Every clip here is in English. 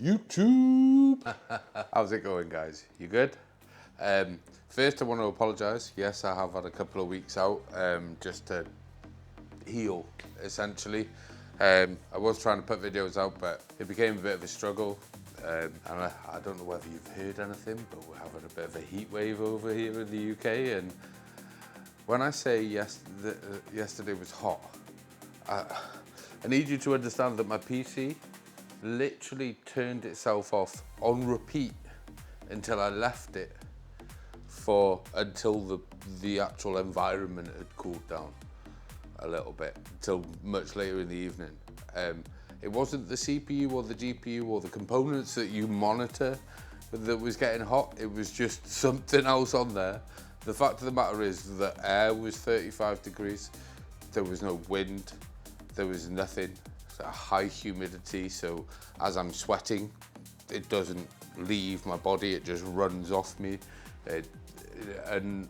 YouTube! How's it going, guys? You good? First, I want to apologise. Yes, I have had a couple of weeks out just to heal, essentially. I was trying to put videos out, but it became a bit of a struggle. And I don't know whether you've heard anything, but we're having a bit of a heat wave over here in the UK. And when I say yesterday was hot, I need you to understand that my PC literally turned itself off on repeat until I left it until the actual environment had cooled down a little bit, until much later in the evening. It wasn't the CPU or the GPU or the components that you monitor that was getting hot, it was just something else on there. The fact of the matter is that air was 35 degrees, there was no wind, there was nothing, a high humidity, so as I'm sweating, it doesn't leave my body, it just runs off me. And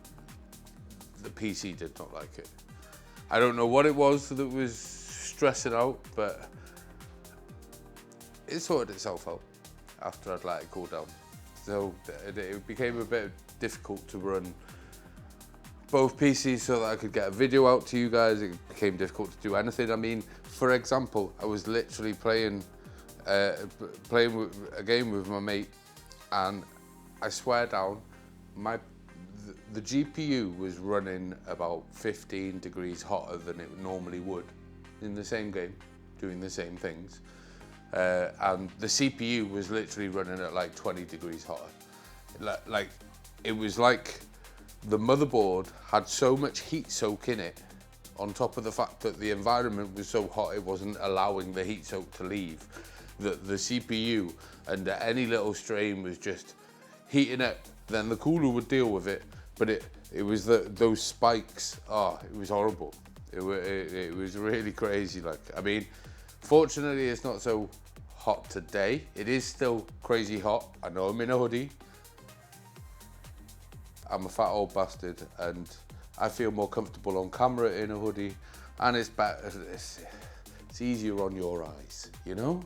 the PC did not like it. I don't know what it was that was stressing out, but it sorted itself out after I'd let it cool down. So it became a bit difficult to run both PCs so that I could get a video out to you guys. It became difficult to do anything. I mean, for example, I was literally playing a game with my mate, and I swear down, the GPU was running about 15 degrees hotter than it normally would in the same game, doing the same things. And the CPU was literally running at like 20 degrees hotter. Like, it was like the motherboard had so much heat soak in it, on top of the fact that the environment was so hot it wasn't allowing the heat soak to leave, that the CPU under any little strain was just heating it. Then the cooler would deal with it, but it was those spikes. It was horrible. It was really crazy. Like, I mean, fortunately it's not so hot today. It is still crazy hot. I know I'm in a hoodie. I'm a fat old bastard, and I feel more comfortable on camera in a hoodie, and it's better. It's easier on your eyes, you know?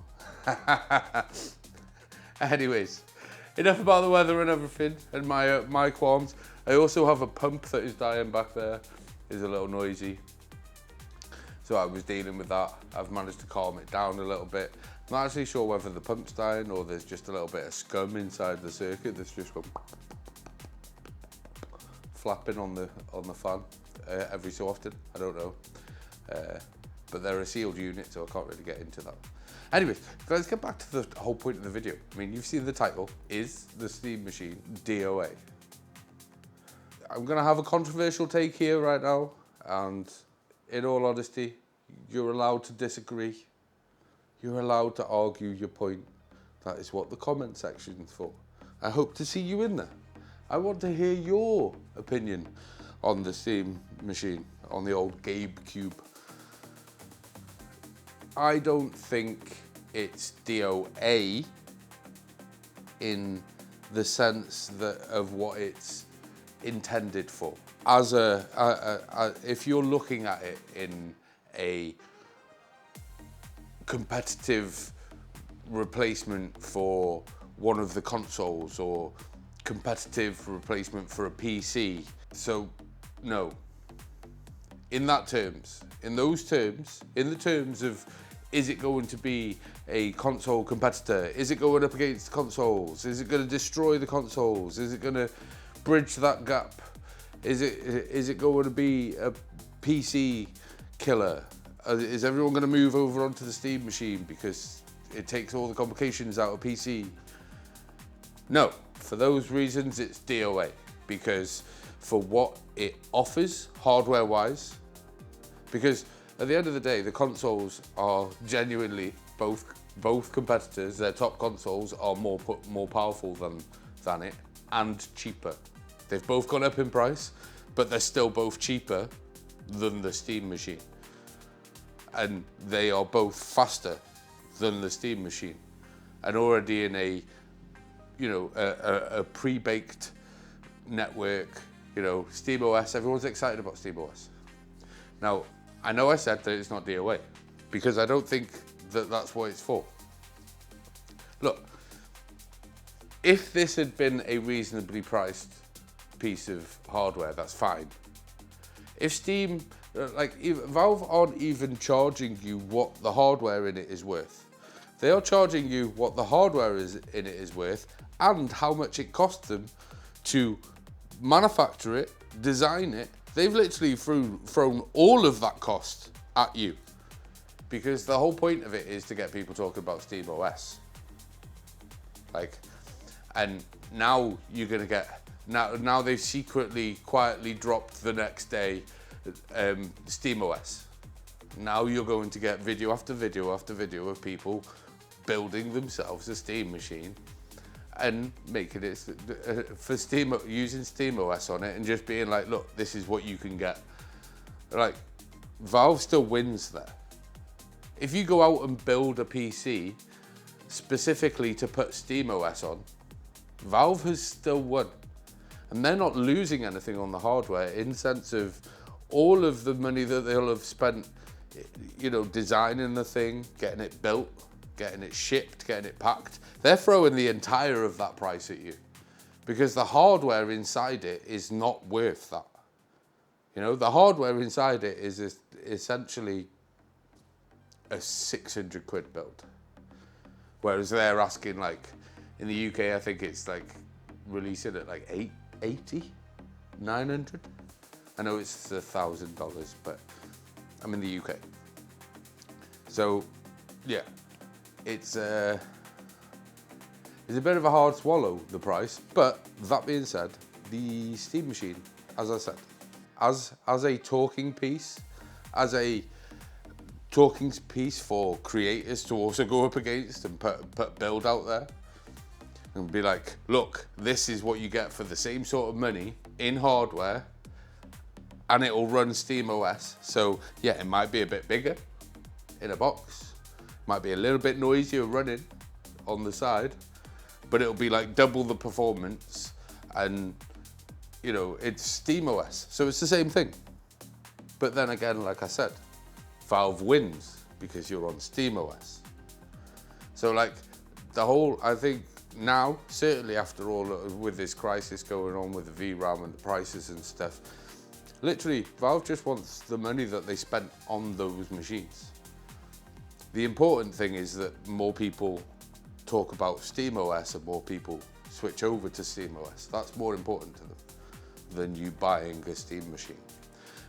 Anyways, enough about the weather and everything and my qualms. I also have a pump that is dying back there. It's a little noisy. So I was dealing with that. I've managed to calm it down a little bit. I'm not actually sure whether the pump's dying or there's just a little bit of scum inside the circuit that's just going flapping on the fan every so often. I don't know. But they're a sealed unit, so I can't really get into that. Anyways, let's get back to the whole point of the video. I mean, you've seen the title, Is the Steam Machine DOA? I'm gonna have a controversial take here right now, and in all honesty, you're allowed to disagree. You're allowed to argue your point. That is what the comment section is for. I hope to see you in there. I want to hear your opinion on the Steam machine, on the old GabeCube. I don't think it's DOA in the sense of what it's intended for. As if you're looking at it in a competitive replacement for one of the consoles or competitive replacement for a PC. So, no. In those terms, in the terms of, is it going to be a console competitor? Is it going up against consoles? Is it going to destroy the consoles? Is it going to bridge that gap? Is it going to be a PC killer? Is everyone going to move over onto the Steam machine because it takes all the complications out of PC? No, for those reasons it's DOA, because for what it offers hardware-wise, because at the end of the day, the consoles are genuinely both competitors. Their top consoles are more powerful than it, and cheaper. They've both gone up in price, but they're still both cheaper than the Steam machine. And they are both faster than the Steam machine, and already in a pre-baked network. SteamOS, everyone's excited about SteamOS. Now, I know I said that it's not DOA, because I don't think that that's what it's for. Look, If this had been a reasonably priced piece of hardware, that's fine. If Steam, if Valve aren't even charging you what the hardware in it is worth. They are charging you what the hardware in it is worth and how much it costs them to manufacture it, design it. They've literally thrown all of that cost at you, because the whole point of it is to get people talking about Steam OS. And now you're gonna get, now they've secretly, quietly dropped the next day Steam OS. Now you're going to get video after video after video of people building themselves a Steam machine and making it for Steam, using Steam OS on it and just being like, look, this is what you can get. Like, Valve still wins there. If you go out and build a PC specifically to put Steam OS on, Valve has still won. And they're not losing anything on the hardware in the sense of all of the money that they'll have spent, you know, designing the thing, getting it built, getting it shipped, getting it packed. They're throwing the entire of that price at you because the hardware inside it is not worth that. You know, the hardware inside it is essentially a 600 quid build. Whereas they're asking, like, in the UK, I think it's like releasing at like 880, 900. I know it's $1,000, but I'm in the UK. So, yeah, it's a bit of a hard swallow, the price. But that being said, the Steam machine, as I said, as a talking piece, for creators to also go up against and put build out there and be like, look, this is what you get for the same sort of money in hardware, and it will run Steam OS. So yeah, it might be a bit bigger in a box, might be a little bit noisier running on the side, but it'll be like double the performance, and you know, it's Steam OS, so it's the same thing. But then again, like I said, Valve wins because you're on Steam OS. So like the whole, I think now, certainly after all, with this crisis going on with the VRAM and the prices and stuff, literally Valve just wants the money that they spent on those machines. The important thing is that more people talk about Steam OS and more people switch over to Steam OS. That's more important to them than you buying a Steam machine.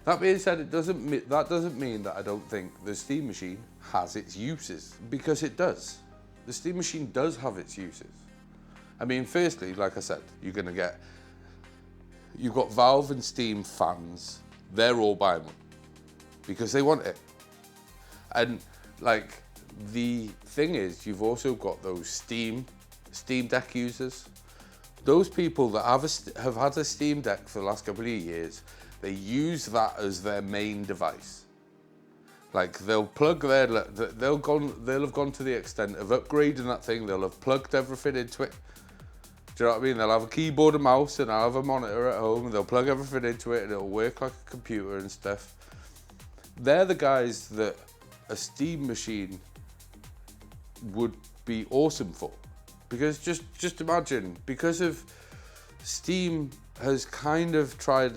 That being said, that doesn't mean that I don't think the Steam machine has its uses, because it does. The Steam machine does have its uses. I mean, firstly, like I said, you've got Valve and Steam fans, they're all buying one because they want it. And like, the thing is, you've also got those Steam Deck users. Those people that have had a Steam Deck for the last couple of years, they use that as their main device. Like, they'll plug they'll have gone to the extent of upgrading that thing. They'll have plugged everything into it. Do you know what I mean? They'll have a keyboard and mouse, and I'll have a monitor at home, and they'll plug everything into it, and it'll work like a computer and stuff. They're the guys that a Steam machine would be awesome for. Because just imagine, because of Steam has kind of tried,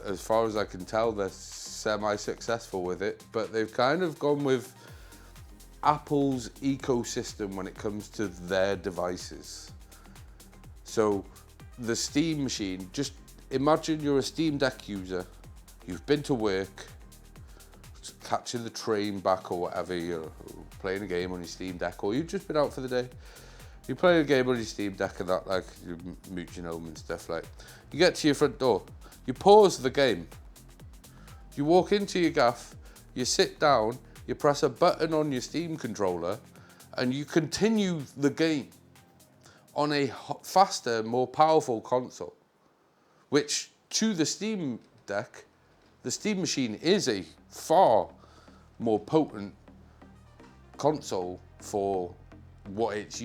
as far as I can tell, they're semi-successful with it, but they've kind of gone with Apple's ecosystem when it comes to their devices. So the Steam machine, just imagine you're a Steam Deck user, you've been to work, catching the train back or whatever, you're playing a game on your Steam Deck, or you've just been out for the day. You play a game on your Steam Deck and that, like, you're mooching home and stuff, like. You get to your front door, you pause the game, you walk into your gaff, you sit down, you press a button on your Steam controller, and you continue the game on a faster, more powerful console, which to the Steam Deck, the Steam machine is a far more potent console for what it's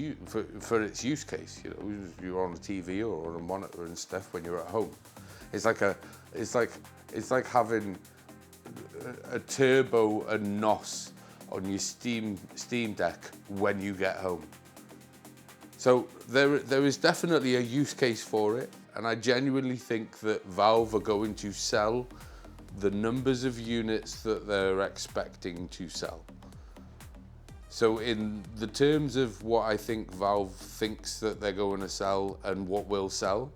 for its use case. You know, you're on a TV or on a monitor and stuff when you're at home. It's like having a turbo and NOS on your Steam Deck when you get home. So there is definitely a use case for it, and I genuinely think that Valve are going to sell the numbers of units that they're expecting to sell. So in the terms of what I think Valve thinks that they're going to sell and what will sell,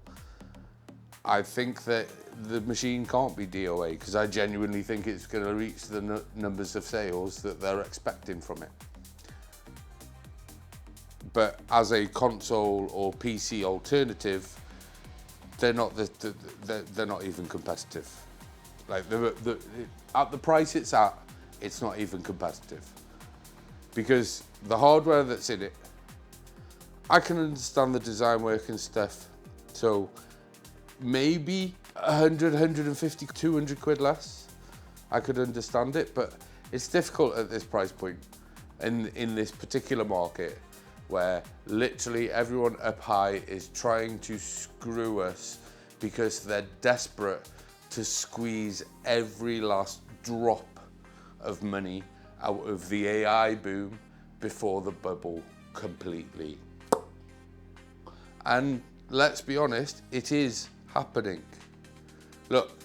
I think that the machine can't be DOA, because I genuinely think it's going to reach the numbers of sales that they're expecting from it. But as a console or PC alternative, they're not they're not even competitive. Like at the price it's at, it's not even competitive. Because the hardware that's in it, I can understand the design work and stuff. So maybe 100, 150, 200 quid less, I could understand it, but it's difficult at this price point in this particular market, where literally everyone up high is trying to screw us because they're desperate to squeeze every last drop of money out of the AI boom before the bubble completely. And let's be honest, it is happening. Look,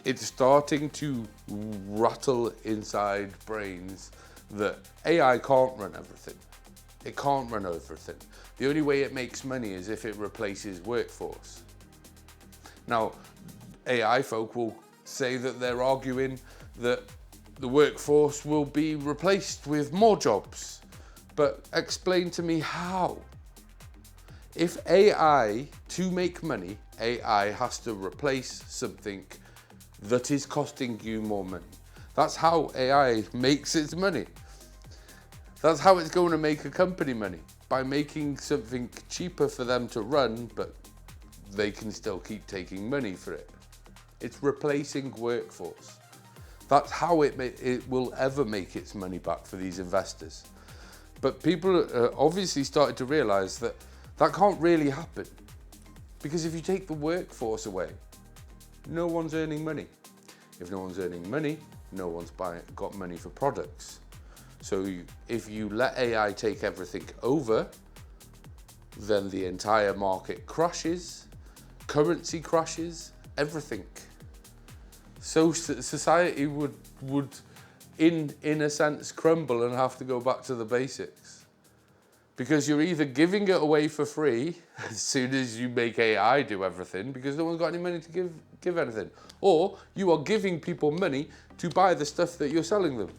it's starting to rattle inside brains that AI can't run everything. It can't run everything. The only way it makes money is if it replaces workforce. Now, AI folk will say that they're arguing that the workforce will be replaced with more jobs. But explain to me how. If AI, to make money, AI has to replace something that is costing you more money. That's how AI makes its money. That's how it's going to make a company money, by making something cheaper for them to run, but they can still keep taking money for it. It's replacing workforce. That's how it will ever make its money back for these investors. But people obviously started to realize that that can't really happen. Because if you take the workforce away, no one's earning money. If no one's earning money, no one's got money for products. So if you let AI take everything over, then the entire market crashes, currency crashes, everything. So society would in a sense crumble and have to go back to the basics. Because you're either giving it away for free as soon as you make AI do everything, because no one's got any money to give anything, or you are giving people money to buy the stuff that you're selling them.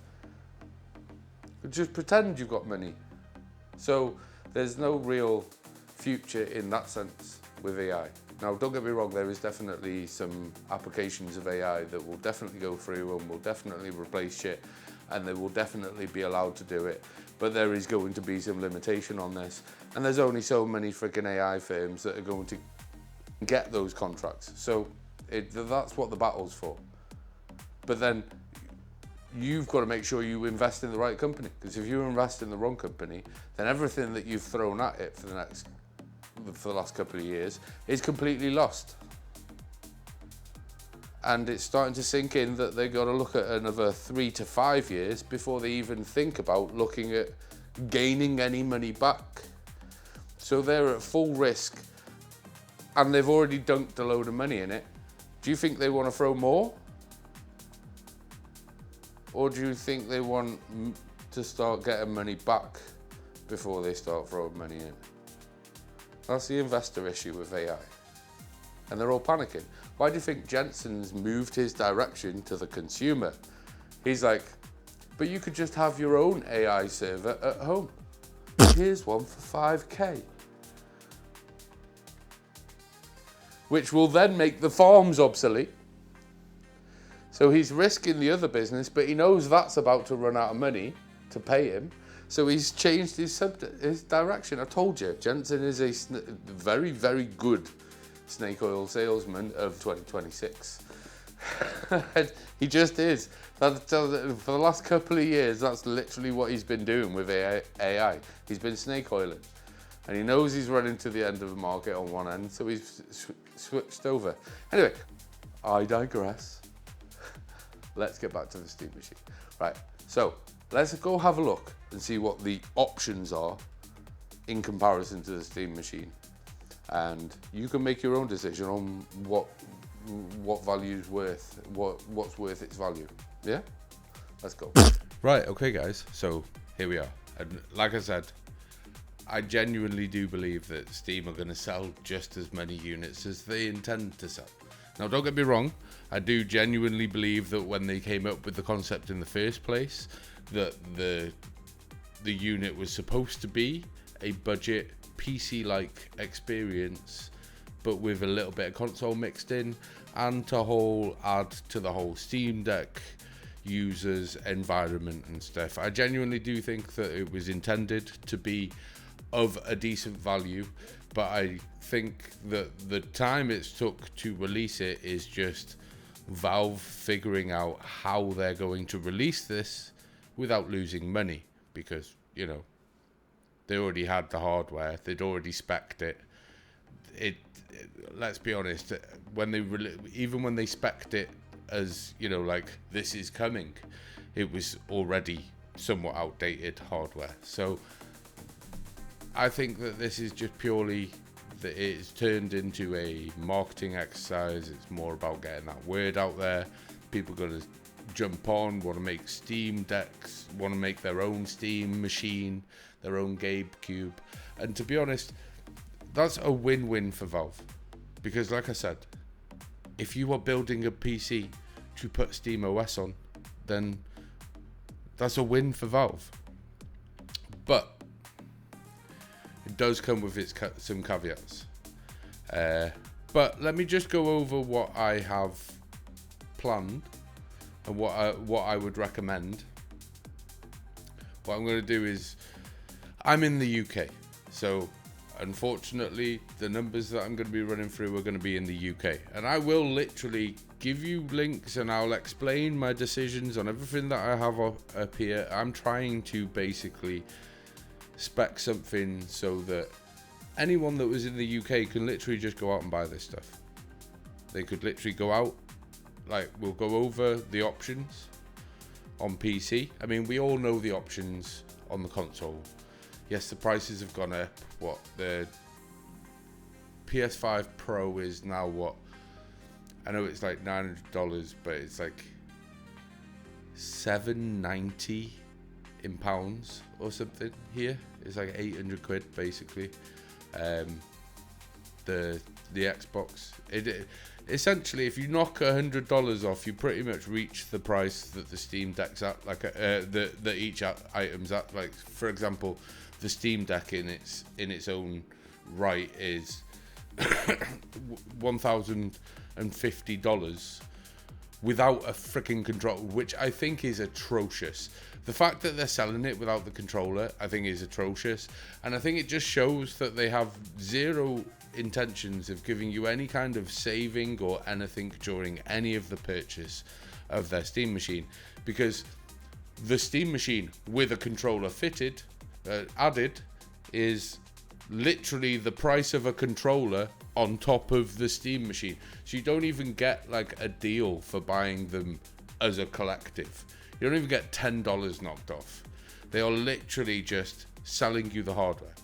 Just pretend you've got money. So there's no real future in that sense with AI. Now, don't get me wrong, there is definitely some applications of AI that will definitely go through and will definitely replace shit, and they will definitely be allowed to do it. But there is going to be some limitation on this. And there's only so many freaking AI firms that are going to get those contracts. So that's what the battle's for. But then you've got to make sure you invest in the right company, because if you invest in the wrong company, then everything that you've thrown at it for the last couple of years is completely lost. And it's starting to sink in that they've got to look at another 3 to 5 years before they even think about looking at gaining any money back. So they're at full risk, and they've already dunked a load of money in it. Do you think they want to throw more? Or do you think they want to start getting money back before they start throwing money in? That's the investor issue with AI. And they're all panicking. Why do you think Jensen's moved his direction to the consumer? He's like, but you could just have your own AI server at home. Here's one for 5K. Which will then make the farms obsolete. So he's risking the other business, but he knows that's about to run out of money to pay him. So he's changed his direction. I told you, Jensen is a very, very good snake oil salesman of 2026. He just is. For the last couple of years, that's literally what he's been doing with AI. He's been snake oiling. And he knows he's running to the end of the market on one end, so he's switched over. Anyway, I digress. Let's get back to the steam machine. Right, so let's go have a look and see what the options are in comparison to the Steam machine, and you can make your own decision on what value's worth, what's worth its value. Yeah, let's go. Right, okay guys, so here we are, and like I said, I genuinely do believe that Steam are going to sell just as many units as they intend to sell. Now, don't get me wrong, I do genuinely believe that when they came up with the concept in the first place, that the unit was supposed to be a budget PC-like experience, but with a little bit of console mixed in, and to add to the whole Steam Deck users environment and stuff. I genuinely do think that it was intended to be of a decent value, but I think that the time it's took to release it is just Valve figuring out how they're going to release this without losing money, because, you know, they already had the hardware, they'd already spec'd it. Let's be honest, even when they spec'd it as, you know, like, this is coming, it was already somewhat outdated hardware. So I think that this is just purely that it's turned into a marketing exercise. It's more about getting that word out there. People are going to jump on, want to make Steam decks, want to make their own Steam machine, their own GabeCube. And to be honest, that's a win-win for Valve. Because like I said, if you are building a PC to put Steam OS on, then that's a win for Valve. But it does come with some caveats. But let me just go over what I have planned and what I would recommend. What I'm going to do is, I'm in the UK, so unfortunately the numbers that I'm going to be running through are going to be in the UK, and I will literally give you links and I'll explain my decisions on everything that I have up here. I'm trying to basically spec something so that anyone that was in the UK can literally just go out and buy this stuff. They could literally go out, like, we'll go over the options on PC. I mean, we all know the options on the console. Yes, the prices have gone up. What, the PS5 Pro is now what? I know it's like $900, but it's like $790 in pounds or something here. It's like 800 quid basically. The Xbox, essentially, if you knock $100 off, you pretty much reach the price that the Steam Deck's at, like that each item's at. Like, for example, the Steam Deck in its own right is $1,050 without a freaking controller, which I think is atrocious. The fact that they're selling it without the controller, I think, is atrocious, and I think it just shows that they have zero intentions of giving you any kind of saving or anything during any of the purchase of their Steam machine, because the Steam machine with a controller fitted, added, is literally the price of a controller on top of the Steam machine. So you don't even get like a deal for buying them as a collective. You don't even get $10 knocked off. They are literally just selling you the hardware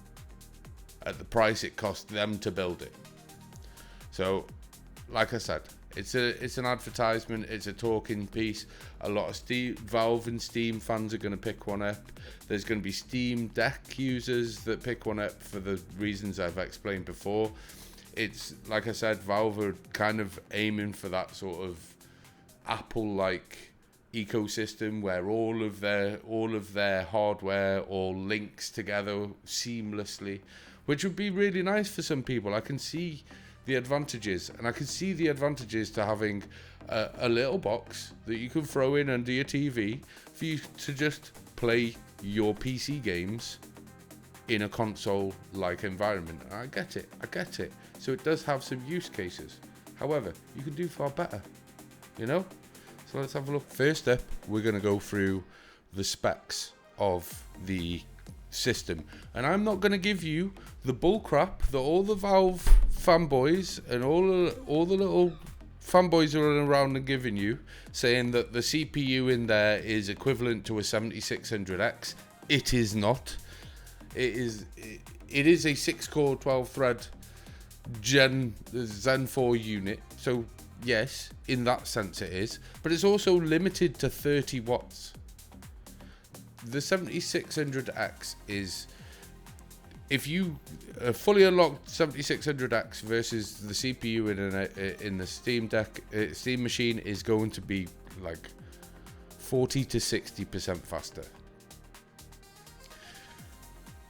at the price it cost them to build it. So, like I said, it's an advertisement, it's a talking piece. A lot of Valve and Steam fans are going to pick one up. There's going to be Steam Deck users that pick one up for the reasons I've explained before. It's, like I said, Valve are kind of aiming for that sort of Apple-like ecosystem where all of their hardware all links together seamlessly, which would be really nice for some people. I can see the advantages, and I can see the advantages to having a little box that you can throw in under your TV for you to just play your PC games in a console-like environment. I get it. So it does have some use cases. However, you can do far better, you know? So let's have a look. First up, we're going to go through the specs of the system. And I'm not going to give you the bull crap that all the Valve fanboys and all the little fanboys are around and giving you, saying that the CPU in there is equivalent to a 7600X. It is not. It it is a 6-core 12-thread Zen 4 unit, so yes, in that sense it is, but it's also limited to 30 watts. The 7600X is, if you fully unlocked 7600X versus the CPU in the Steam machine is going to be like 40 to 60% faster.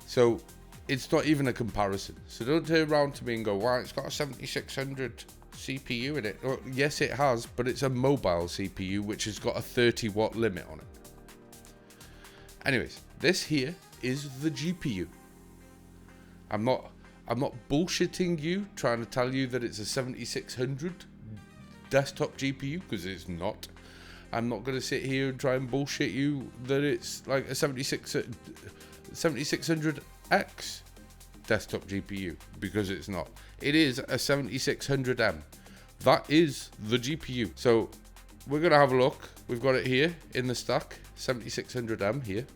So it's not even a comparison. So don't turn around to me and go, wow, it's got a 7600 CPU in it. Well, yes, it has, but it's a mobile CPU which has got a 30 watt limit on it. Anyways, this here is the GPU. I'm not bullshitting you trying to tell you that it's a 7600 desktop GPU, because it's not. I'm not going to sit here and try and bullshit you that it's like a 7600X desktop GPU, because it's not. It is a 7600M. That is the GPU. So we're going to have a look. We've got it here in the stack, 7600M here.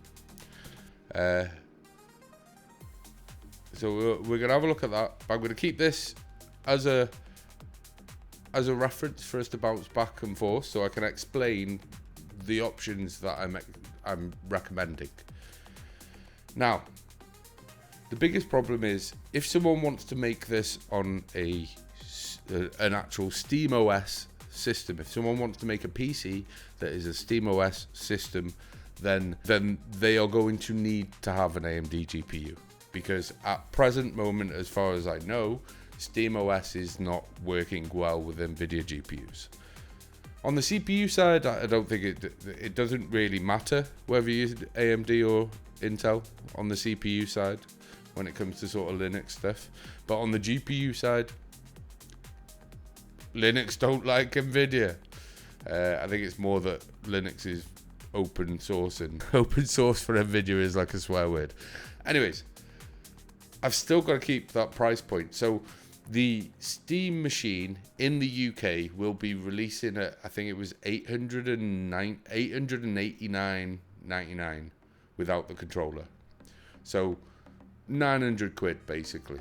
So we're going to have a look at that. But I'm going to keep this as a reference for us to bounce back and forth, so I can explain the options that I'm recommending. Now, the biggest problem is if someone wants to make this on an actual SteamOS system, if someone wants to make a PC that is a SteamOS system, then they are going to need to have an AMD GPU, because at present moment, as far as I know, SteamOS is not working well with NVIDIA GPUs. On the CPU side, I don't think it doesn't really matter whether you use AMD or Intel on the CPU side when it comes to sort of Linux stuff. But on the GPU side, Linux don't like NVIDIA. I think it's more that Linux is open source, and open source for NVIDIA is like a swear word. Anyways, I've still got to keep that price point. So the Steam machine in the UK will be releasing at, I think it was $889.99 without the controller. So 900 quid basically.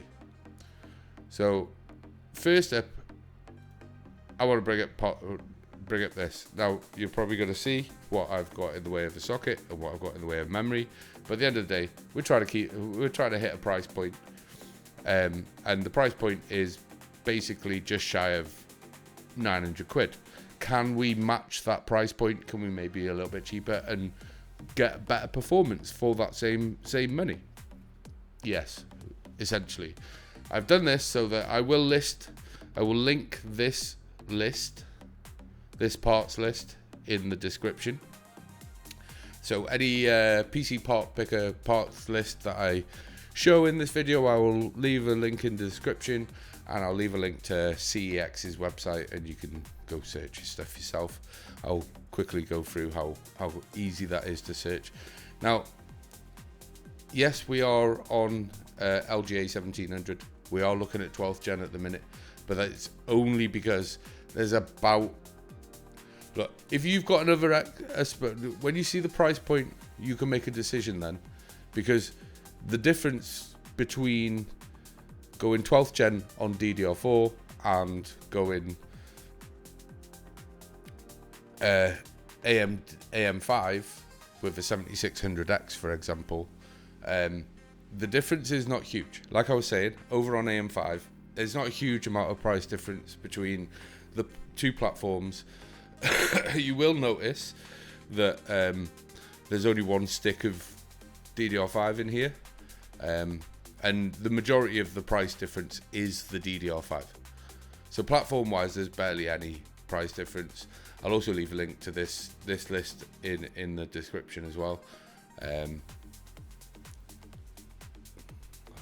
So first up, I want to bring up this. Now you're probably going to see what I've got in the way of the socket and what I've got in the way of memory. But at the end of the day, we're trying to hit a price point. And the price point is basically just shy of 900 quid. Can we match that price point? Can we maybe a little bit cheaper and get better performance for that same money? Yes, essentially. I've done this so that I will link this parts list in the description. So any PC part picker parts list that I show in this video, I will leave a link in the description, and I'll leave a link to CEX's website, and you can go search your stuff yourself. I'll quickly go through how easy that is to search. Now, yes, we are on LGA 1700. We are looking at 12th gen at the minute, but that's only because there's about... Look, if you've got another... When you see the price point, you can make a decision then, because the difference between going 12th gen on DDR4 and going AM5 with a 7600X, for example, the difference is not huge. Like I was saying, over on AM5, there's not a huge amount of price difference between the two platforms. You will notice that there's only one stick of DDR5 in here. And the majority of the price difference is the DDR5. So platform wise, there's barely any price difference. I'll also leave a link to this list in the description as well. I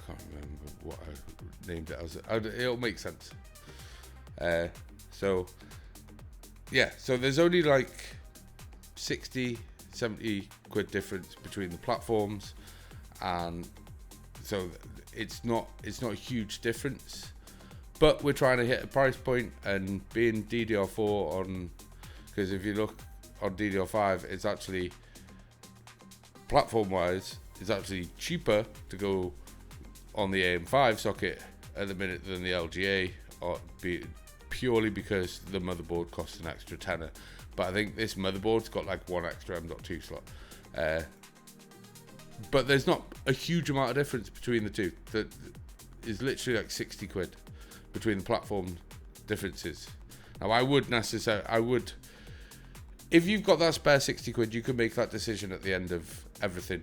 can't remember what I named it as. It'll make sense. So yeah, so there's only like 60-70 quid difference between the platforms, and so it's not a huge difference, but we're trying to hit a price point, and being DDR4 on, because if you look on DDR5, it's actually platform wise, it's actually cheaper to go on the AM5 socket at the minute than the LGA, purely because the motherboard costs an extra tenner. But I think this motherboard's got like one extra M.2 slot. But there's not a huge amount of difference between the two. That is literally like 60 quid between the platform differences. Now if you've got that spare 60 quid, you can make that decision at the end of everything.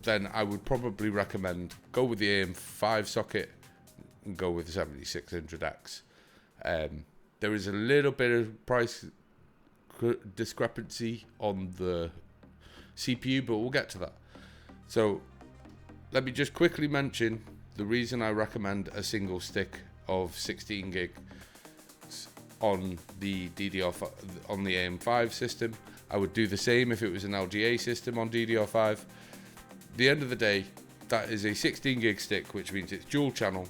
Then I would probably recommend go with the AM5 socket and go with the 7600X. There is a little bit of price discrepancy on the CPU, but we'll get to that. So let me just quickly mention the reason I recommend a single stick of 16 gig on the on the AM5 system. I would do the same if it was an LGA system on DDR5. At the end of the day, that is a 16 gig stick, which means it's dual channel,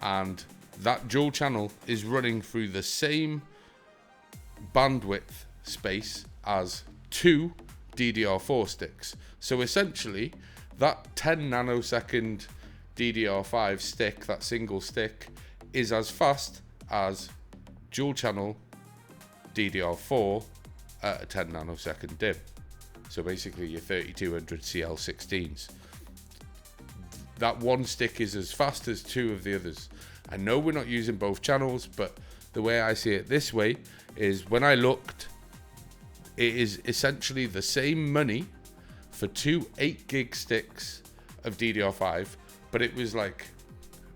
and that dual channel is running through the same bandwidth space as two DDR4 sticks. So essentially, that 10 nanosecond DDR5 stick, that single stick, is as fast as dual channel DDR4 at a 10 nanosecond DIMM. So basically your 3200 CL16s. That one stick is as fast as two of the others. I know we're not using both channels, but the way I see it this way is when I looked, it is essentially the same money for two 8 gig sticks of DDR5, but it was like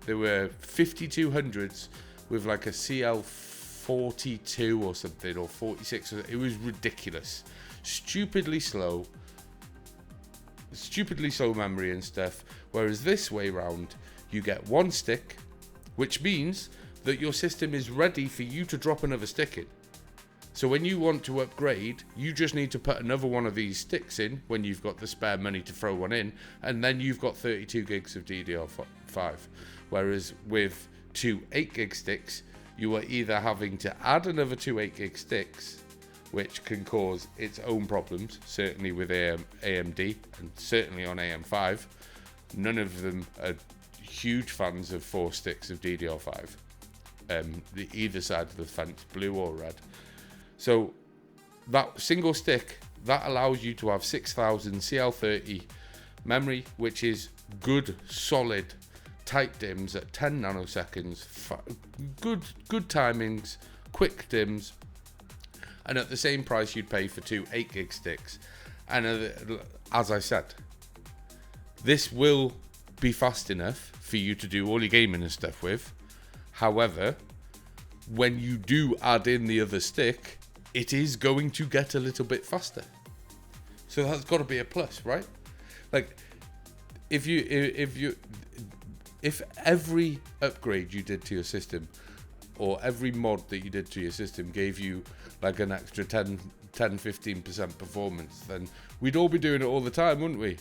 there were 5200s with like a CL42 or something, or 46. It was ridiculous, stupidly slow memory and stuff. Whereas this way round, you get one stick, which means that your system is ready for you to drop another stick in. So when you want to upgrade, you just need to put another one of these sticks in when you've got the spare money to throw one in, and then you've got 32 gigs of DDR5. Whereas with two 8 gig sticks, you are either having to add another two 8 gig sticks, which can cause its own problems, certainly with AMD and certainly on AM5. None of them are huge fans of 4 sticks of DDR5, either side of the fence, blue or red. So that single stick, that allows you to have 6000 CL30 memory, which is good, solid, tight DIMMs at 10 nanoseconds, good timings, quick DIMMs, and at the same price you'd pay for two 8 gig sticks. And as I said, this will be fast enough for you to do all your gaming and stuff with. However, when you do add in the other stick, it is going to get a little bit faster. So that's got to be a plus, right? Like, if every upgrade you did to your system, or every mod that you did to your system gave you like an extra 10-15% performance, then we'd all be doing it all the time, wouldn't we?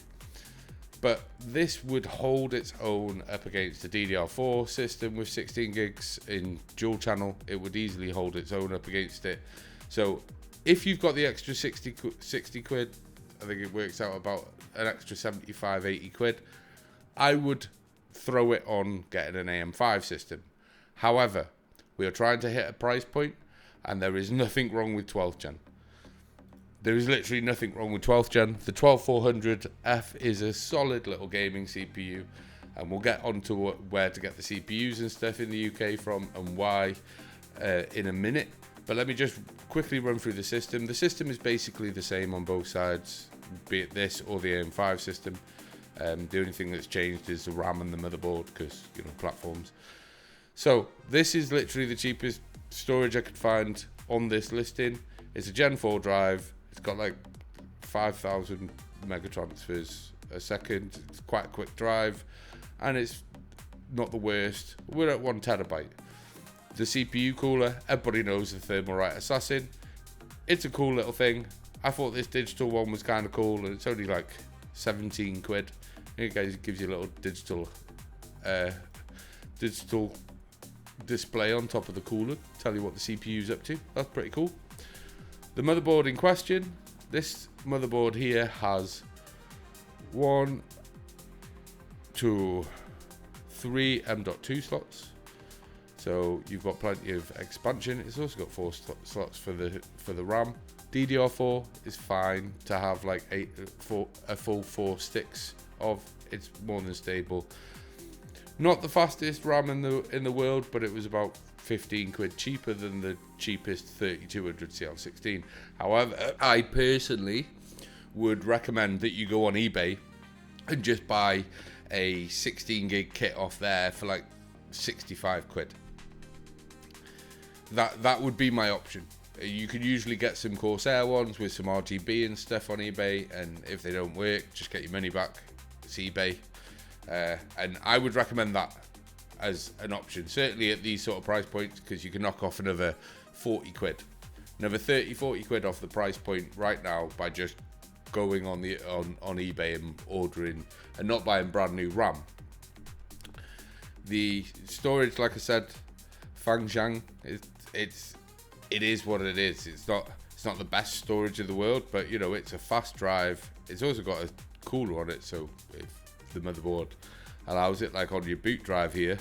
But this would hold its own up against the DDR4 system with 16 gigs in dual channel. It would easily hold its own up against it. So if you've got the extra 60 quid, I think it works out about an extra 75, 80 quid, I would throw it on getting an AM5 system. However, we are trying to hit a price point, and there is nothing wrong with 12th gen. There is literally nothing wrong with 12th gen. The 12400F is a solid little gaming CPU, and we'll get on to where to get the CPUs and stuff in the UK from and why in a minute. But let me just quickly run through the system. The system is basically the same on both sides, be it this or the AM5 system. The only thing that's changed is the RAM and the motherboard, because, you know, platforms. So this is literally the cheapest storage I could find on this listing. It's a Gen 4 drive. It's got like 5,000 megatransfers a second. It's quite a quick drive, and it's not the worst. We're at 1 terabyte. The CPU cooler, everybody knows the Thermalright Assassin. It's a cool little thing. I thought this digital one was kind of cool, and it's only like 17 quid. It gives you a little digital display on top of the cooler, tell you what the CPU's up to. That's pretty cool. The motherboard in question, this motherboard here has 1, 2, 3 M.2 slots, so you've got plenty of expansion. It's also got 4 slots for the RAM. DDR4 is fine to have like a full 4 sticks of. It's more than stable. Not the fastest RAM in the world, but it was about 15 quid cheaper than the cheapest 3200 CL16. However, I personally would recommend that you go on eBay and just buy a 16 gig kit off there for like 65 quid. That would be my option. You could usually get some Corsair ones with some RGB and stuff on eBay, and if they don't work, just get your money back. It's eBay. And I would recommend that as an option, certainly at these sort of price points, because you can knock off another 40 quid, another 30-40 quid off the price point right now by just going on eBay and ordering and not buying brand new RAM. The storage, like I said, Fangzhang, it is what it is. It's not the best storage in the world, but you know, it's a fast drive. It's also got a cooler on it, so if the motherboard allows it, like on your boot drive here,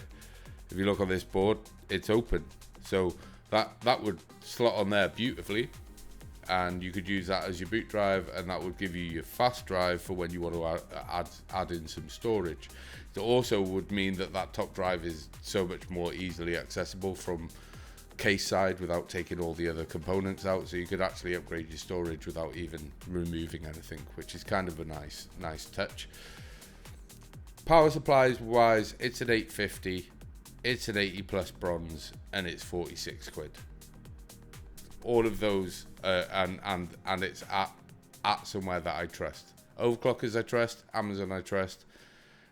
if you look on this board, it's open, so that would slot on there beautifully, and you could use that as your boot drive, and that would give you your fast drive for when you want to add in some storage. It also would mean that top drive is so much more easily accessible from case side without taking all the other components out, so you could actually upgrade your storage without even removing anything, which is kind of a nice touch. Power supplies wise, it's an 850, it's an 80 plus bronze, and it's 46 quid. All of those, and it's at somewhere that I trust. Overclockers I trust, Amazon I trust,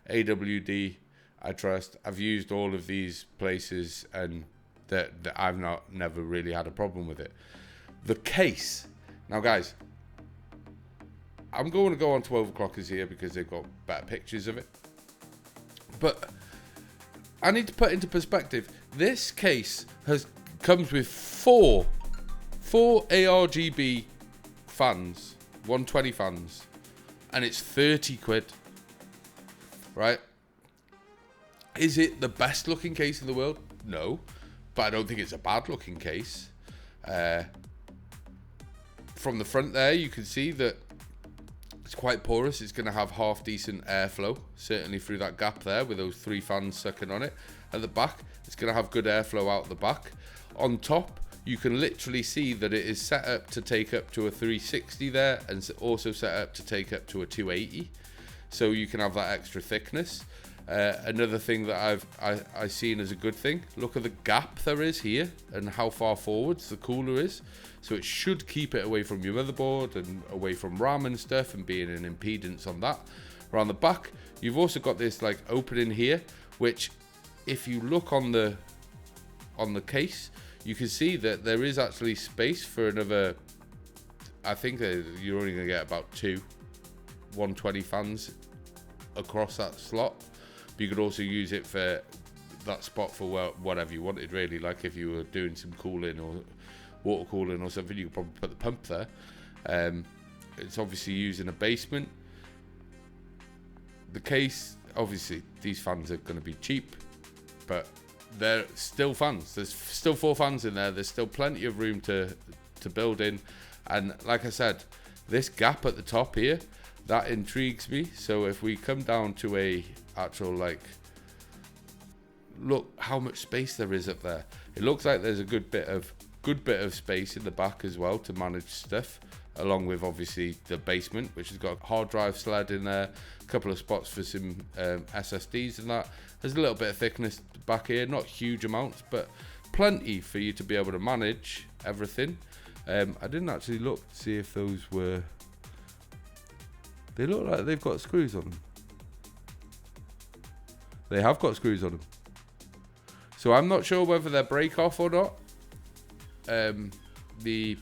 AWD I trust. I've used all of these places, and that I've never really had a problem with it. The case, now guys, I'm going to go on to Overclockers here because they've got better pictures of it. But I need to put into perspective, this case comes with four ARGB fans, 120 fans, and it's 30 quid, right? Is it the best looking case in the world? No, but I don't think it's a bad looking case. From the front there, you can see that it's quite porous. It's going to have half decent airflow, certainly through that gap there with those 3 fans sucking on it. At the back, it's going to have good airflow out the back. On top, you can literally see that it is set up to take up to a 360 there, and also set up to take up to a 280. So you can have that extra thickness. Another thing that I've seen as a good thing, look at the gap there is here and how far forwards the cooler is. So it should keep it away from your motherboard and away from RAM and stuff, and being an impedance on that. Around the back, you've also got this like opening here, which if you look on the case, you can see that there is actually space for another, I think you're only going to get about 2 120 fans across that slot. But you could also use it for that spot for whatever you wanted, really. Like if you were doing some cooling or water cooling or something, you could probably put the pump there. It's obviously used in a basement. The case, obviously, these fans are going to be cheap, but they're still fans. There's still 4 fans in there. There's still plenty of room to build in. And like I said, this gap at the top here, that intrigues me. So if we come down to a actual, like, look how much space there is up there. It looks like there's a good bit of space in the back as well to manage stuff, along with obviously the basement, which has got a hard drive sled in there, a couple of spots for some SSDs and that. There's a little bit of thickness back here, not huge amounts, but plenty for you to be able to manage everything. I didn't actually look to see if those were, they look like they've got screws on them. They have got screws on them. So I'm not sure whether they're break off or not. The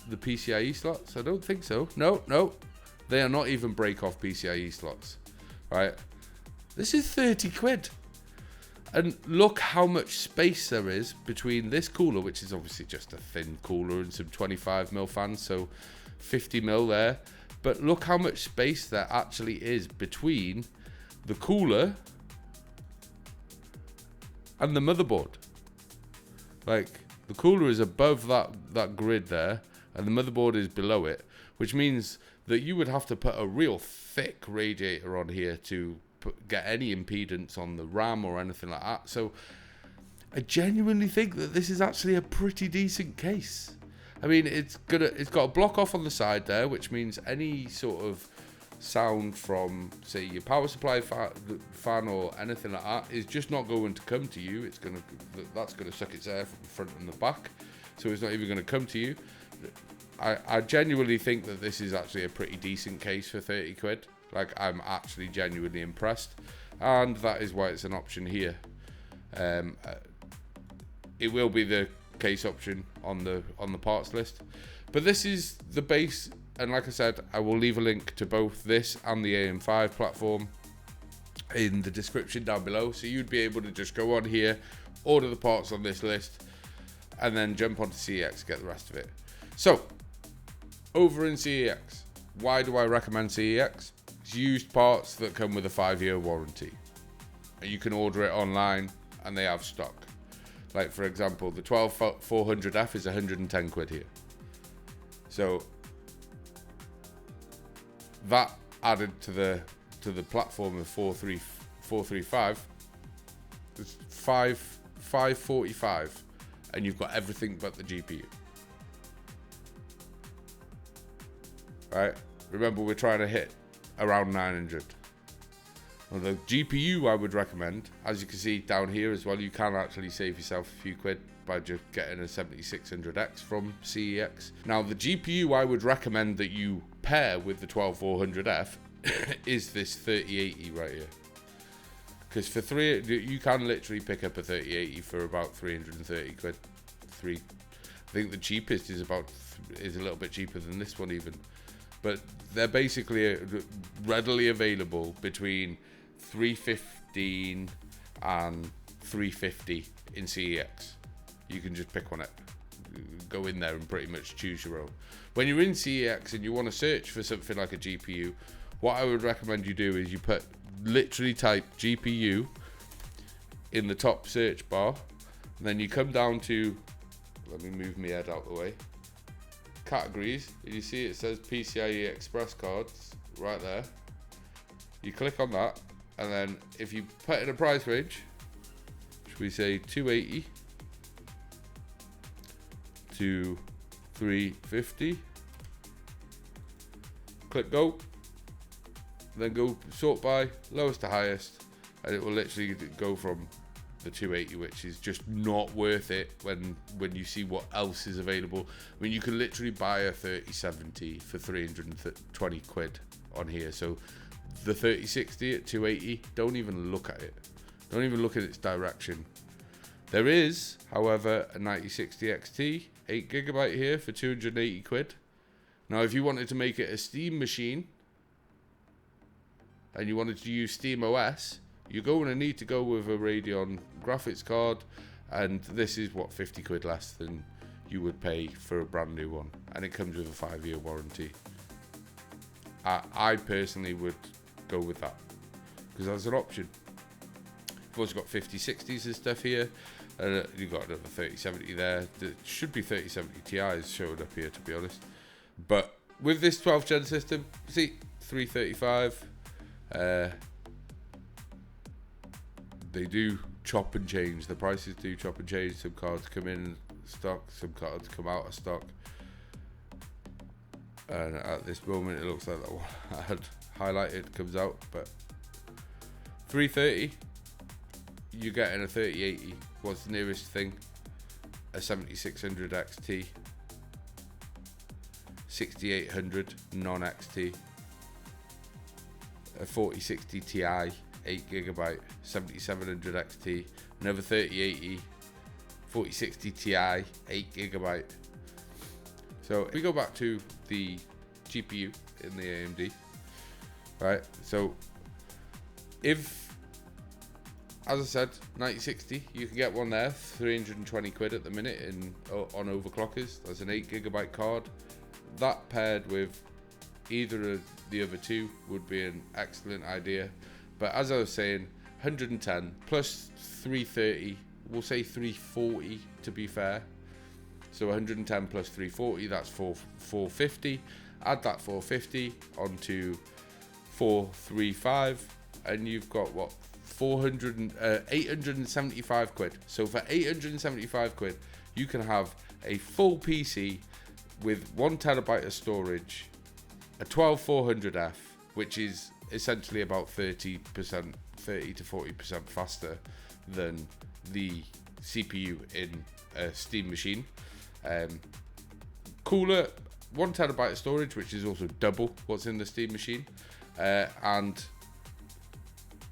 PCIe slots, I don't think so. No, they are not even break off PCIe slots, right? This is 30 quid. And look how much space there is between this cooler, which is obviously just a thin cooler, and some 25mm fans, so 50mm there. But look how much space there actually is between the cooler and the motherboard. Like, the cooler is above that grid there, and the motherboard is below it, which means that you would have to put a real thick radiator on here to get any impedance on the RAM or anything like that. So I genuinely think that this is actually a pretty decent case. I mean, it's got a block off on the side there, which means any sort of sound from, say, your power supply fan or anything like that is just not going to come to you. That's gonna suck its air from the front and the back, so it's not even going to come to you. I genuinely think that this is actually a pretty decent case for 30 quid. Like, I'm actually genuinely impressed, and that is why it's an option here. It will be the case option on the parts list, but this is the base. And like I said, I will leave a link to both this and the AM5 platform in the description down below, so you'd be able to just go on here, order the parts on this list, and then jump onto CEX to get the rest of it. So over in CEX, why do I recommend CEX? It's used parts that come with a 5-year warranty. You can order it online and they have stock. Like, for example, the 12400F is 110 quid here. So that added to the platform of 435, it's 545, and you've got everything but the GPU. Right? Remember, we're trying to hit around 900. Well, the GPU I would recommend, as you can see down here as well, you can actually save yourself a few quid by just getting a 7600X from CEX. Now, the GPU I would recommend that you pair with the 12400F is this 3080 right here. Because for you can literally pick up a 3080 for about 330 quid. I think the cheapest is a little bit cheaper than this one even. But they're basically readily available between 315 and 350 in CEX. You can just pick one up, go in there and pretty much choose your own. When you're in CEX and you want to search for something like a GPU, what I would recommend you do is you literally type GPU in the top search bar, and then you come down to, let me move my head out the way, categories, and you see it says PCIe Express cards right there. You click on that, and then if you put in a price range, should we say 280 to 350, click go, then go sort by lowest to highest, and it will literally go from the 280, which is just not worth it when you see what else is available. I mean, you can literally buy a 3070 for 320 quid on here. So the 3060 at 280, don't even look at it. Don't even look at its direction. There is, however, a 9060 XT 8GB here for 280 quid. Now, if you wanted to make it a Steam machine and you wanted to use Steam OS, you're going to need to go with a Radeon graphics card, and this is 50 quid less than you would pay for a brand new one, and it comes with a 5-year warranty. I personally would go with that because that's an option. You've also got 5060s and stuff here, and you've got another 3070 there. There should be 3070 Ti's showing up here, to be honest. But with this 12th gen system, see, 335. They do chop and change. The prices do chop and change. Some cards come in stock, some cards come out of stock. And at this moment, it looks like that one I had highlighted comes out. But 330, you're getting a 3080. What's the nearest thing? A 7600 XT, 6800 non-XT, a 4060 Ti, 8GB, 7700 XT, another 3080, 4060 Ti, 8GB. So if we go back to the GPU in the AMD, right? So if, as I said, 9060, you can get one there, 320 quid at the minute on overclockers. That's an 8GB card. That paired with either of the other two would be an excellent idea. But as I was saying, 110 plus 330 we'll say 340 to be fair. So 110 plus 340, that's 450. Add that 450 onto 435, and you've got what, 875 quid. So for 875 quid, you can have a full PC with 1 terabyte of storage, a 12400F, which is essentially about 30 to 40% faster than the CPU in a Steam machine. Cooler, 1 terabyte of storage, which is also double what's in the Steam machine. And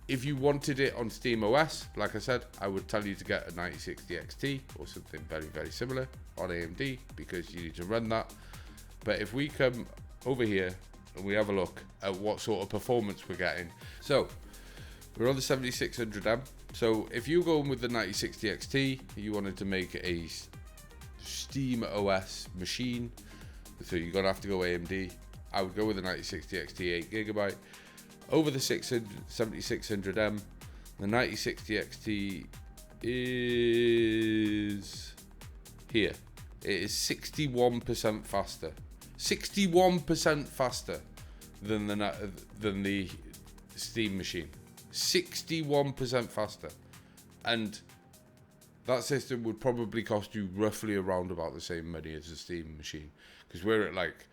if you wanted it on Steam OS, like I said, I would tell you to get a 9060 XT or something very, very similar on AMD, because you need to run that. But if we come over here and we have a look at what sort of performance we're getting. So we're on the 7600M. So if you're going with the 9060 XT, you wanted to make a Steam OS machine, so you're gonna have to go AMD. I would go with the 9060 XT 8GB. Over the 7600M, the 9060 XT is here. It is 61% faster. 61% faster than the Steam machine. 61% faster. And that system would probably cost you roughly around about the same money as a Steam machine, because we're at like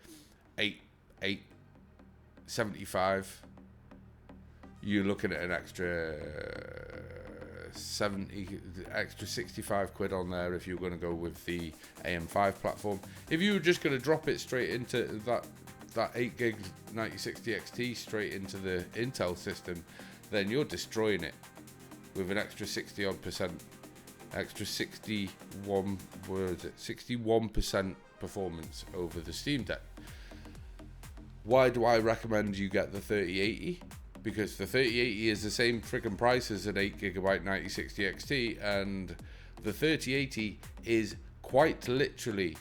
875. You're looking at an extra 65 quid on there if you're going to go with the AM5 platform. If you were just going to drop it straight into that 8 gig 9060 XT straight into the Intel system, then you're destroying it with an extra 60% extra 61% performance over the Steam Deck. Why do I recommend you get the 3080? Because the 3080 is the same freaking price as an 8GB 9060 XT, and the 3080 is quite literally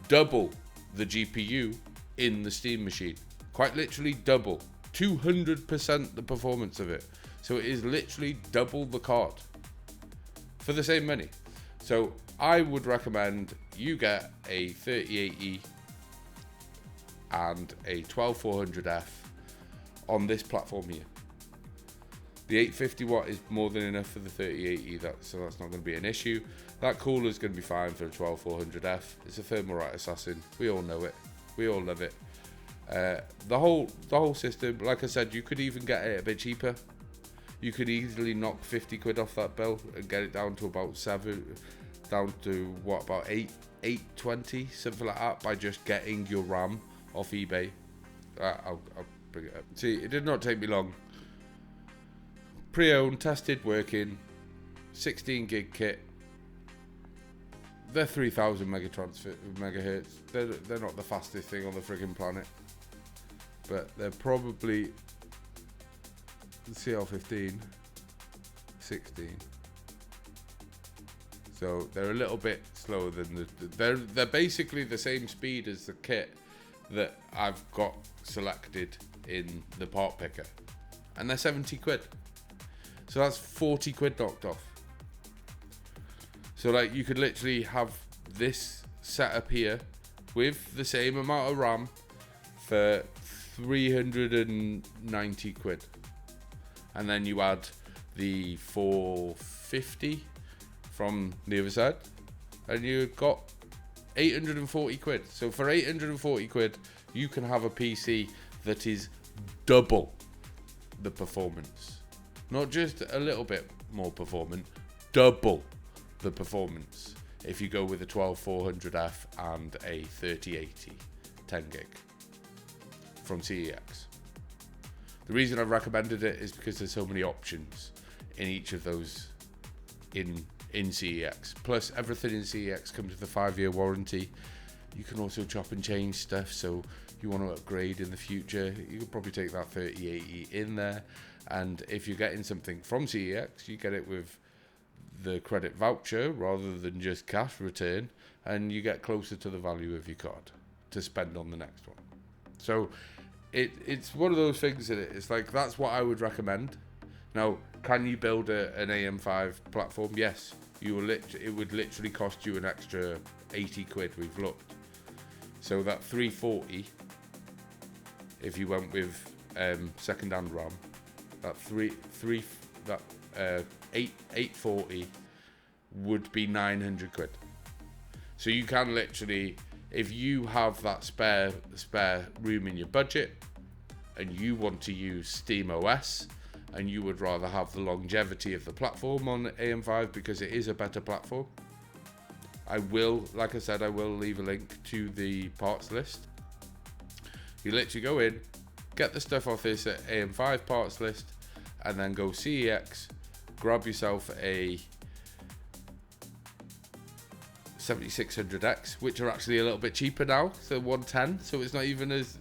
double the GPU in the Steam machine. Quite literally double. 200% the performance of it. So it is literally double the card for the same money. So I would recommend you get a 3080 and a 12400F on this platform here. The 850 watt is more than enough for the 3080, so that's not going to be an issue. That cooler is going to be fine for a 12400F. It's a thermal assassin. We all know it. We all love it. The whole system, like I said, you could even get it a bit cheaper. You could easily knock 50 quid off that bill and get it down to about about 820, something like that, by just getting your RAM off eBay. I'll bring it up. See, it did not take me long. Pre-owned, tested, working, 16 gig kit. They're 3000 megahertz. They're not the fastest thing on the friggin' planet, but they're probably CL15, 16. So they're a little bit slower than they're basically the same speed as the kit that I've got selected in the part picker, and they're 70 quid. So that's 40 quid knocked off. So like, you could literally have this setup here with the same amount of RAM for 390 quid. And then you add the 450 from the other side, and you've got 840 quid. So for 840 quid, you can have a PC that is double the performance. Not just a little bit more performant, double the performance if you go with a 12400F and a 3080 10 gig from CEX. The reason I've recommended it is because there's so many options in each of those in CEX. Plus, everything in CEX comes with a 5-year warranty. You can also chop and change stuff, so if you want to upgrade in the future, you could probably take that 3080 in there. And if you're getting something from CEX, you get it with the credit voucher rather than just cash return, and you get closer to the value of your card to spend on the next one. So it's one of those things that it's like, that's what I would recommend. Now, can you build an AM5 platform? Yes, it would literally cost you an extra 80 quid. We've looked. So that 340, if you went with second-hand RAM, that 840 would be 900 quid. So you can literally, if you have that spare room in your budget and you want to use Steam OS and you would rather have the longevity of the platform on AM5 because it is a better platform, I will leave a link to the parts list. You literally go in, get the stuff off this AM5 parts list, and then go CEX, grab yourself a 7600X, which are actually a little bit cheaper now, so 110, so it's not even as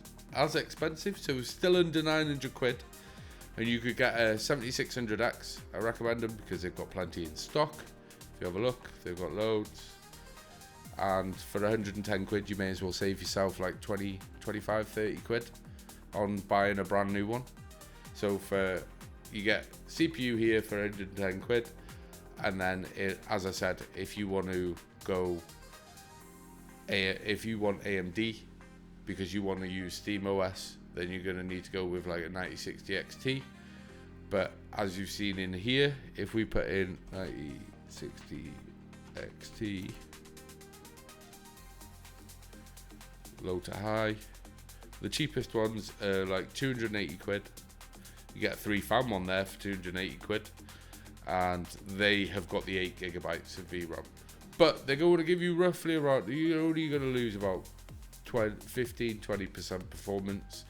expensive, so it's still under 900 quid, and you could get a 7600X. I recommend them because they've got plenty in stock. If you have a look, they've got loads, and for 110 quid you may as well save yourself like 20, 25, 30 quid on buying a brand new one. So you get CPU here for 110 quid, and then as I said, if you want to go, if you want AMD because you want to use Steam OS, then you're going to need to go with like a 9060 XT. But as you've seen in here, if we put in 9060 XT low to high, the cheapest ones are like 280 quid. You get a 3 fan one there for 280 quid, and they have got the 8 gigabytes of VRAM. But they're going to give you roughly around, you're only going to lose about 15-20% performance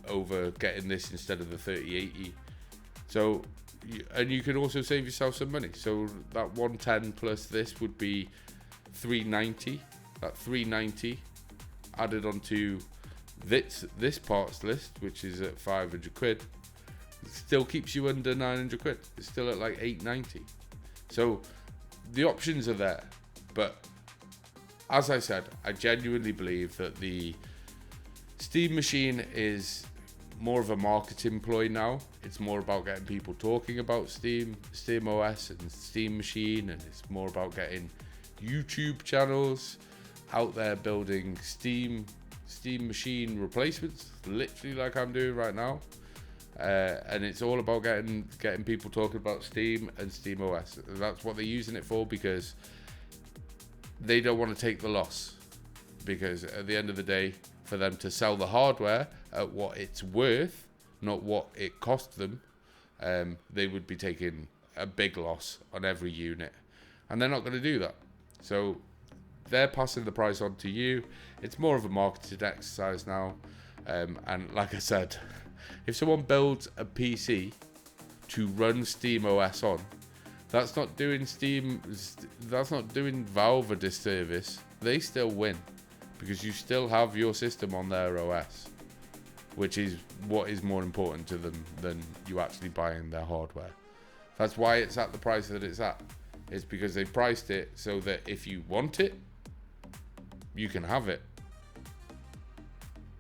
over getting this instead of the 3080. So, and you can also save yourself some money. So that 110 plus this would be 390. That 390 added onto this parts list, which is at 500 quid, still keeps you under 900 quid. It's still at like 890. So the options are there, but as I said, I genuinely believe that the Steam machine is more of a marketing ploy now. It's more about getting people talking about Steam OS and Steam machine, and it's more about getting YouTube channels out there building Steam machine replacements, literally like I'm doing right now. And it's all about getting people talking about Steam and Steam OS. That's what they're using it for, because they don't want to take the loss, because at the end of the day, for them to sell the hardware at what it's worth, not what it cost them, they would be taking a big loss on every unit, and they're not going to do that. So they're passing the price on to you. It's more of a marketed exercise now, and like I said, if someone builds a PC to run Steam OS on, that's not doing Valve a disservice. They still win, because you still have your system on their OS, which is what is more important to them than you actually buying their hardware. That's why it's at the price that it's at. It's because they priced it so that if you want it, you can have it.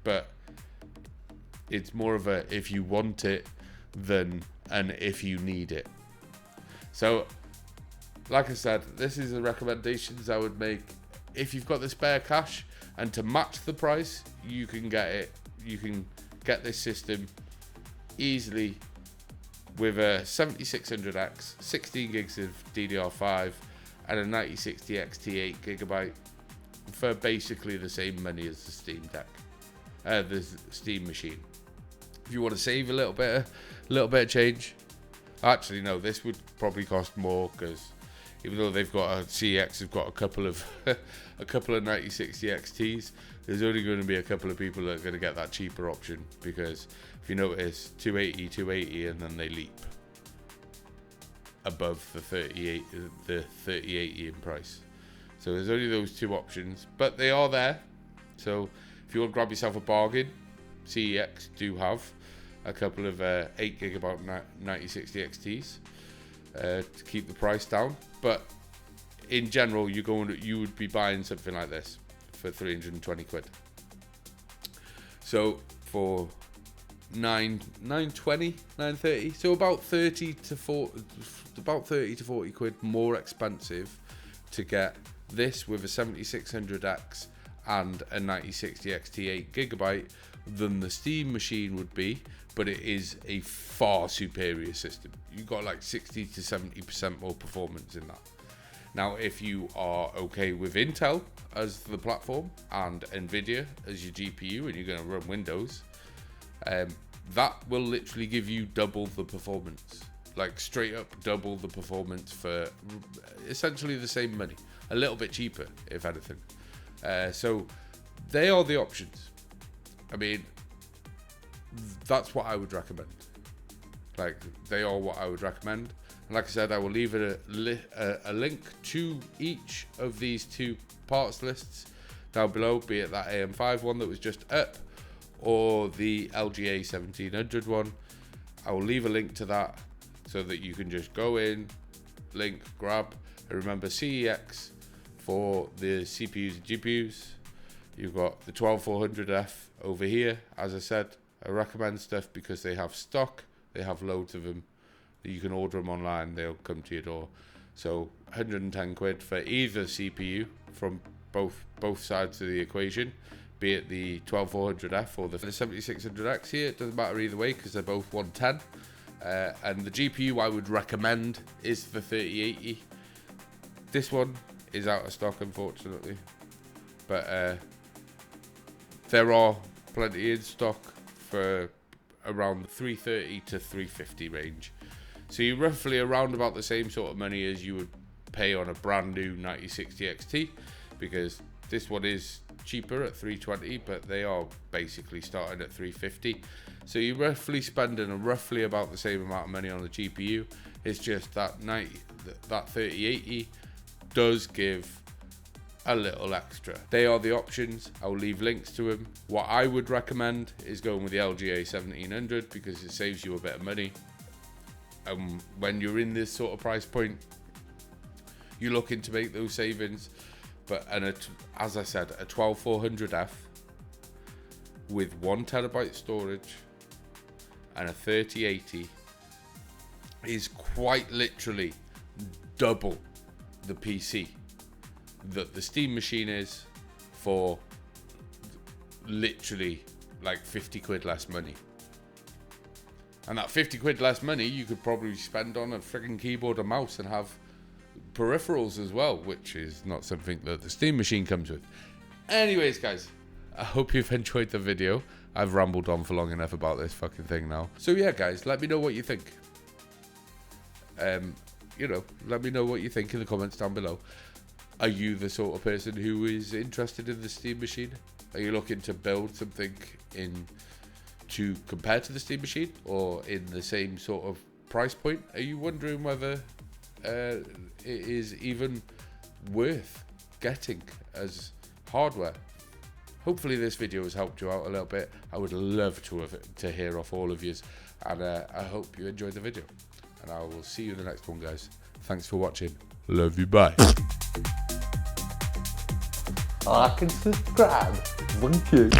But it's more of a if you want it than an if you need it. So, like I said, this is the recommendations I would make. If you've got the spare cash, and to match the price, you can get it. You can get this system easily with a 7600X, 16 gigs of DDR5, and a 9060 XT 8GB for basically the same money as the Steam Deck, the Steam machine. If you want to save a little bit of change, actually no, this would probably cost more, because even though they've got a CX, they've got a couple of 9060 XTs. There's only going to be a couple of people that are going to get that cheaper option, because if you notice, 280, and then they leap above the 3080 in price. So there's only those two options, but they are there. So if you want to grab yourself a bargain, CEX do have a couple of 8GB 9060 XTs to keep the price down. But in general, you would be buying something like this for 320 quid. So for 920, 930, so about 30 to 40, about 30 to 40 quid more expensive to get this with a 7600X and a 9060 XT 8GB than the Steam machine would be, but it is a far superior system. You've got like 60 to 70% more performance in that. Now, if you are okay with Intel as the platform and Nvidia as your GPU and you're going to run Windows, that will literally give you double the performance, like straight up double the performance for essentially the same money, a little bit cheaper if anything. So they are the options. I mean, that's what I would recommend. Like, they are what I would recommend. And like I said, I will leave a link to each of these two parts lists down below, be it that AM5 one that was just up or the LGA 1700 one. I will leave a link to that so that you can just go in, link, grab, and remember CEX for the CPUs and GPUs. You've got the 12400F over here. As I said, I recommend stuff because they have stock, they have loads of them. You can order them online, they'll come to your door. So 110 quid for either CPU from both sides of the equation, be it the 12400F or the 7600X here. It doesn't matter either way because they're both 110. And the GPU I would recommend is the 3080. This one is out of stock, unfortunately, but there are plenty in stock for around the 330 to 350 range. So you're roughly around about the same sort of money as you would pay on a brand new 9060 XT, because this one is cheaper at 320, but they are basically starting at 350. So you're roughly spending roughly about the same amount of money on the GPU. It's just that 3080 does give a little extra. They are the options. I'll leave links to them. What I would recommend is going with the LGA 1700 because it saves you a bit of money. When you're in this sort of price point, you're looking to make those savings. But as I said, a 12400F with 1 terabyte storage and a 3080 is quite literally double the PC that the Steam machine is for literally like 50 quid less money. And that 50 quid less money you could probably spend on a frigging keyboard and mouse and have peripherals as well, which is not something that the Steam machine comes with. Anyways, guys, I hope you've enjoyed the video. I've rambled on for long enough about this fucking thing now. So yeah, guys, let me know what you think. Let me know what you think in the comments down below. Are you the sort of person who is interested in the Steam machine? Are you looking to build something to compare to the Steam machine or in the same sort of price point? Are you wondering whether it is even worth getting as hardware? Hopefully this video has helped you out a little bit. I would love to hear off all of you, and I hope you enjoyed the video, and I will see you in the next one, guys. Thanks for watching. Love you, bye. Like and subscribe. Thank you.